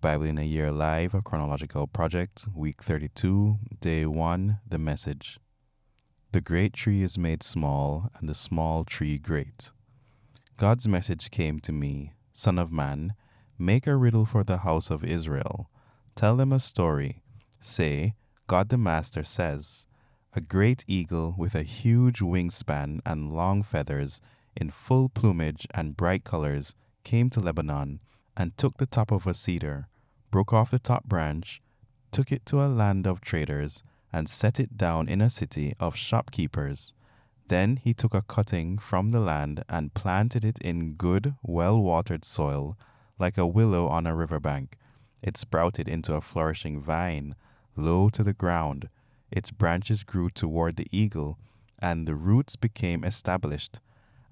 Bible in a Year Live, a chronological project, week 32, day 1, the message. The great tree is made small, and the small tree great. God's message came to me, Son of man, make a riddle for the house of Israel. Tell them a story. Say, God the Master says, a great eagle with a huge wingspan and long feathers, in full plumage and bright colors, came to Lebanon and took the top of a cedar, broke off the top branch, took it to a land of traders, and set it down in a city of shopkeepers. Then he took a cutting from the land and planted it in good, well-watered soil, like a willow on a riverbank. It sprouted into a flourishing vine, low to the ground. Its branches grew toward the eagle, and the roots became established,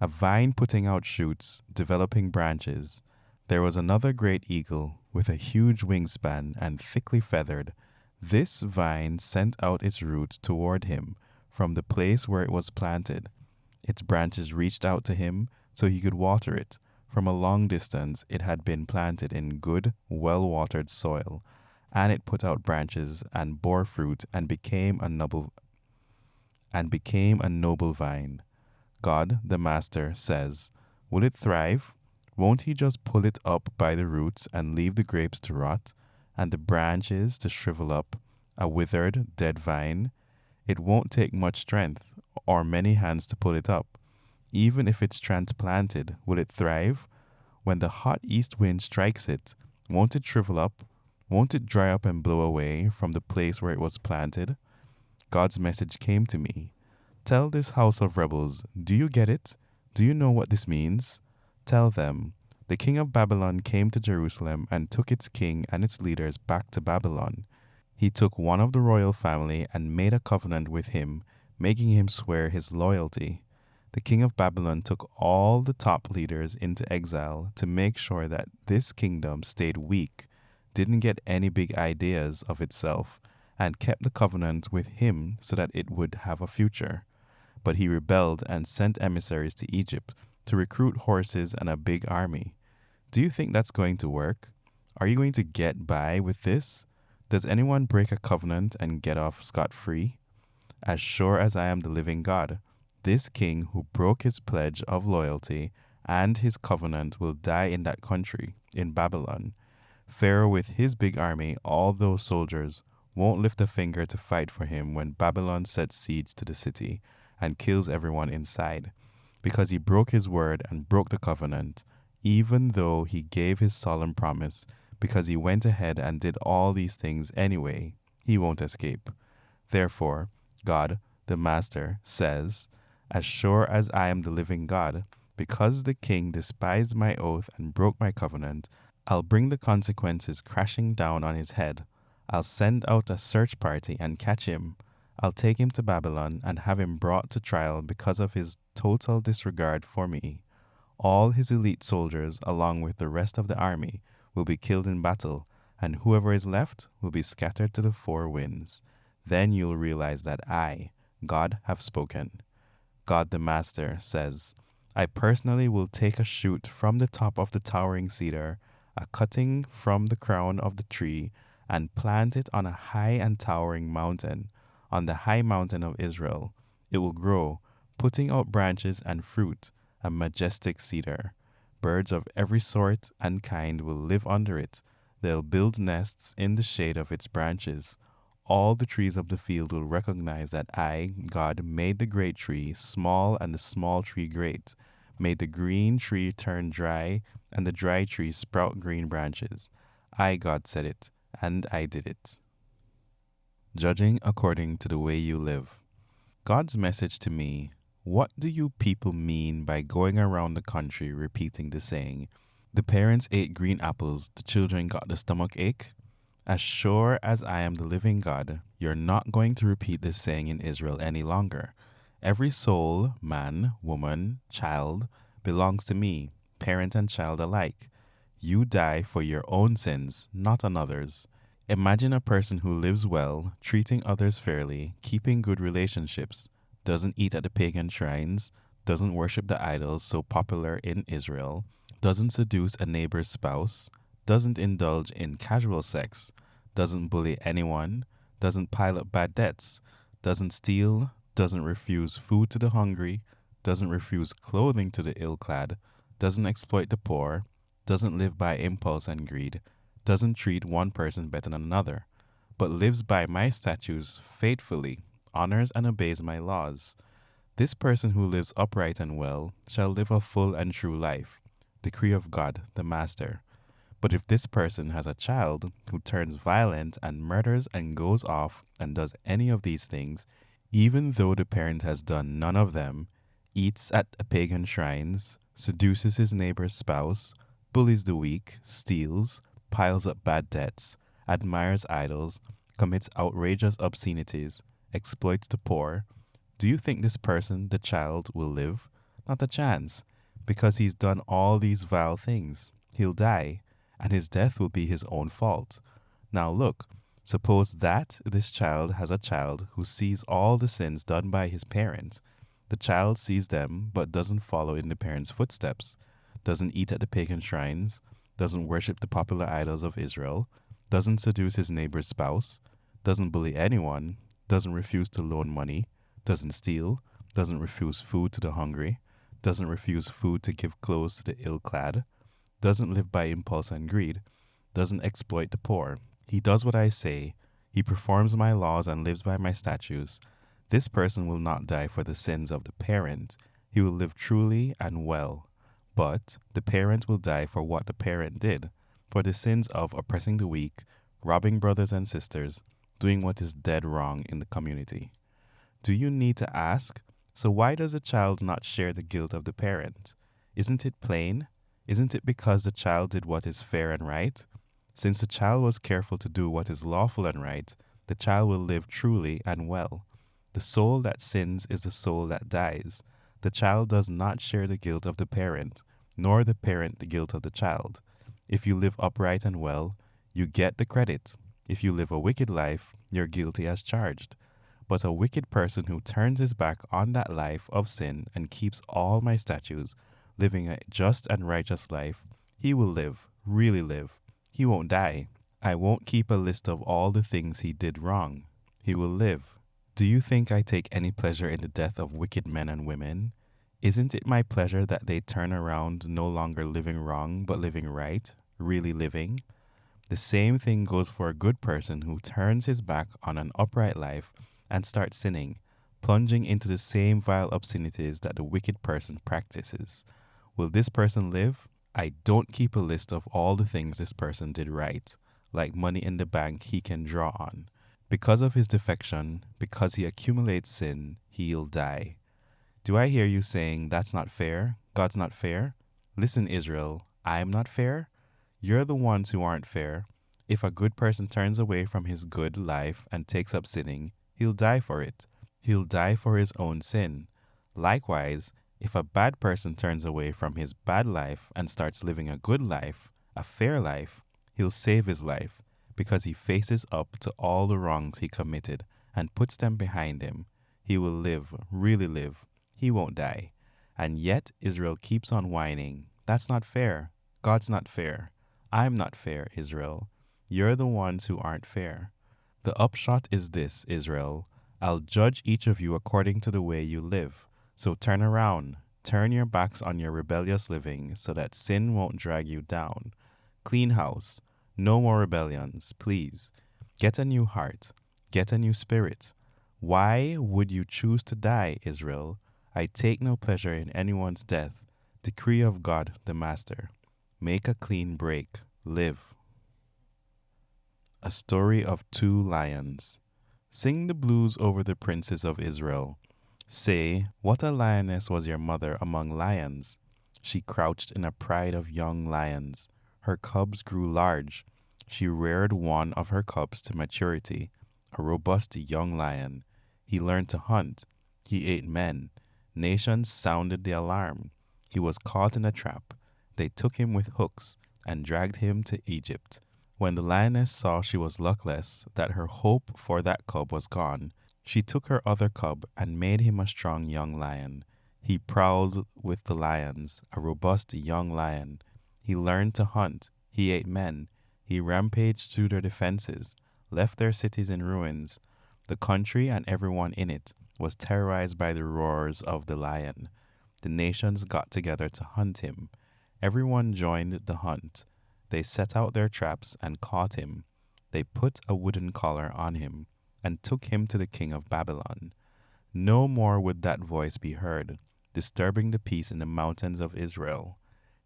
a vine putting out shoots, developing branches. There was another great eagle with a huge wingspan and thickly feathered. This vine sent out its roots toward him from the place where it was planted. Its branches reached out to him so he could water it. From a long distance it had been planted in good, well-watered soil, and it put out branches and bore fruit and became a noble vine. God, the Master, says, will it thrive? Won't he just pull it up by the roots and leave the grapes to rot, and the branches to shrivel up, a withered, dead vine? It won't take much strength or many hands to pull it up. Even if it's transplanted, will it thrive? When the hot east wind strikes it, won't it shrivel up? Won't it dry up and blow away from the place where it was planted? God's message came to me. Tell this house of rebels, do you get it? Do you know what this means? Tell them, the king of Babylon came to Jerusalem and took its king and its leaders back to Babylon. He took one of the royal family and made a covenant with him, making him swear his loyalty. The king of Babylon took all the top leaders into exile to make sure that this kingdom stayed weak, didn't get any big ideas of itself, and kept the covenant with him so that it would have a future. But he rebelled and sent emissaries to Egypt to recruit horses and a big army. Do you think that's going to work? Are you going to get by with this? Does anyone break a covenant and get off scot-free? As sure as I am the living God, this king who broke his pledge of loyalty and his covenant will die in that country, in Babylon. Pharaoh with his big army, all those soldiers, won't lift a finger to fight for him when Babylon sets siege to the city and kills everyone inside, because he broke his word and broke the covenant, even though he gave his solemn promise. Because he went ahead and did all these things anyway, he won't escape. Therefore, God, the Master, says, as sure as I am the living God, because the king despised my oath and broke my covenant, I'll bring the consequences crashing down on his head. I'll send out a search party and catch him. I'll take him to Babylon and have him brought to trial because of his total disregard for me. All his elite soldiers, along with the rest of the army, will be killed in battle, and whoever is left will be scattered to the four winds. Then you'll realize that I, God, have spoken. God the Master says, I personally will take a shoot from the top of the towering cedar, a cutting from the crown of the tree, and plant it on a high and towering mountain, on the high mountain of Israel. It will grow, putting out branches and fruit, a majestic cedar. Birds of every sort and kind will live under it. They'll build nests in the shade of its branches. All the trees of the field will recognize that I, God, made the great tree small and the small tree great, made the green tree turn dry and the dry tree sprout green branches. I, God, said it, and I did it. Judging according to the way you live. God's message to me: what do you people mean by going around the country repeating the saying, the parents ate green apples, the children got the stomach ache? As sure as I am the living God, you're not going to repeat this saying in Israel any longer. Every soul, man, woman, child, belongs to me, parent and child alike. You die for your own sins, not another's. Imagine a person who lives well, treating others fairly, keeping good relationships, doesn't eat at the pagan shrines, doesn't worship the idols so popular in Israel, doesn't seduce a neighbor's spouse, doesn't indulge in casual sex, doesn't bully anyone, doesn't pile up bad debts, doesn't steal, doesn't refuse food to the hungry, doesn't refuse clothing to the ill clad, doesn't exploit the poor, doesn't live by impulse and greed, doesn't treat one person better than another, but lives by my statutes faithfully, honors and obeys my laws. This person who lives upright and well shall live a full and true life. Decree of God, the Master. But if this person has a child who turns violent and murders and goes off and does any of these things, even though the parent has done none of them, eats at pagan shrines, seduces his neighbor's spouse, bullies the weak, steals, piles up bad debts, admires idols, commits outrageous obscenities, exploits the poor, do you think this person, the child, will live? Not a chance, because he's done all these vile things. He'll die, and his death will be his own fault. Now look, suppose that this child has a child who sees all the sins done by his parents. The child sees them but doesn't follow in the parents' footsteps, doesn't eat at the pagan shrines, doesn't worship the popular idols of Israel, doesn't seduce his neighbor's spouse, doesn't bully anyone, doesn't refuse to loan money, doesn't steal, doesn't refuse food to the hungry, doesn't refuse food to give clothes to the ill clad, doesn't live by impulse and greed, doesn't exploit the poor. He does what I say, he performs my laws and lives by my statutes. This person will not die for the sins of the parent. He will live truly and well. But the parent will die for what the parent did, for the sins of oppressing the weak, robbing brothers and sisters, doing what is dead wrong in the community. Do you need to ask, so why does the child not share the guilt of the parent? Isn't it plain? Isn't it because the child did what is fair and right? Since the child was careful to do what is lawful and right, the child will live truly and well. The soul that sins is the soul that dies. The child does not share the guilt of the parent, nor the parent the guilt of the child. If you live upright and well, you get the credit. If you live a wicked life, you're guilty as charged. But a wicked person who turns his back on that life of sin and keeps all my statutes, living a just and righteous life, he will live, really live. He won't die. I won't keep a list of all the things he did wrong. He will live. Do you think I take any pleasure in the death of wicked men and women? Isn't it my pleasure that they turn around no longer living wrong, but living right, really living? The same thing goes for a good person who turns his back on an upright life and starts sinning, plunging into the same vile obscenities that the wicked person practices. Will this person live? I don't keep a list of all the things this person did right, like money in the bank he can draw on. Because of his defection, because he accumulates sin, he'll die. Do I hear you saying, that's not fair? God's not fair? Listen, Israel, I'm not fair? You're the ones who aren't fair. If a good person turns away from his good life and takes up sinning, he'll die for it. He'll die for his own sin. Likewise, if a bad person turns away from his bad life and starts living a good life, a fair life, he'll save his life because he faces up to all the wrongs he committed and puts them behind him. He will live, really live. He won't die. And yet Israel keeps on whining. That's not fair. God's not fair. I'm not fair, Israel. You're the ones who aren't fair. The upshot is this, Israel. I'll judge each of you according to the way you live. So turn around. Turn your backs on your rebellious living so that sin won't drag you down. Clean house. No more rebellions, please. Get a new heart. Get a new spirit. Why would you choose to die, Israel? I take no pleasure in anyone's death. Decree of God, the Master. Make a clean break. Live. A story of two lions. Sing the blues over the princes of Israel. Say, what a lioness was your mother among lions. She crouched in a pride of young lions. Her cubs grew large. She reared one of her cubs to maturity, a robust young lion. He learned to hunt. He ate men. Nations sounded the alarm. He was caught in a trap. They took him with hooks and dragged him to Egypt. When the lioness saw she was luckless, that her hope for that cub was gone, she took her other cub and made him a strong young lion. He prowled with the lions, a robust young lion. He learned to hunt. He ate men. He rampaged through their defenses, left their cities in ruins. The country and everyone in it was terrorized by the roars of the lion. The nations got together to hunt him. Everyone joined the hunt. They set out their traps and caught him. They put a wooden collar on him and took him to the king of Babylon. No more would that voice be heard, disturbing the peace in the mountains of Israel.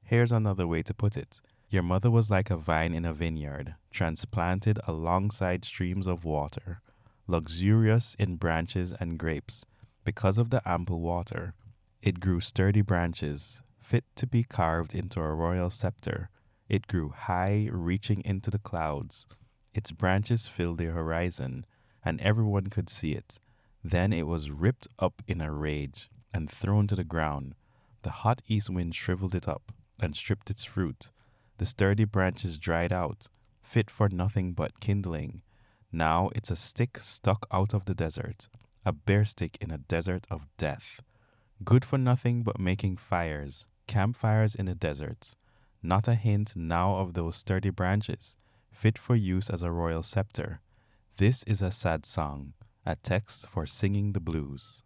Here's another way to put it. Your mother was like a vine in a vineyard, transplanted alongside streams of water, luxurious in branches and grapes. Because of the ample water, it grew sturdy branches, fit to be carved into a royal scepter. It grew high, reaching into the clouds. Its branches filled the horizon, and everyone could see it. Then it was ripped up in a rage and thrown to the ground. The hot east wind shriveled it up and stripped its fruit. The sturdy branches dried out, fit for nothing but kindling. Now it's a stick stuck out of the desert, a bare stick in a desert of death. Good for nothing but making fires, campfires in the deserts. Not a hint now of those sturdy branches, fit for use as a royal scepter. This is a sad song, a text for singing the blues.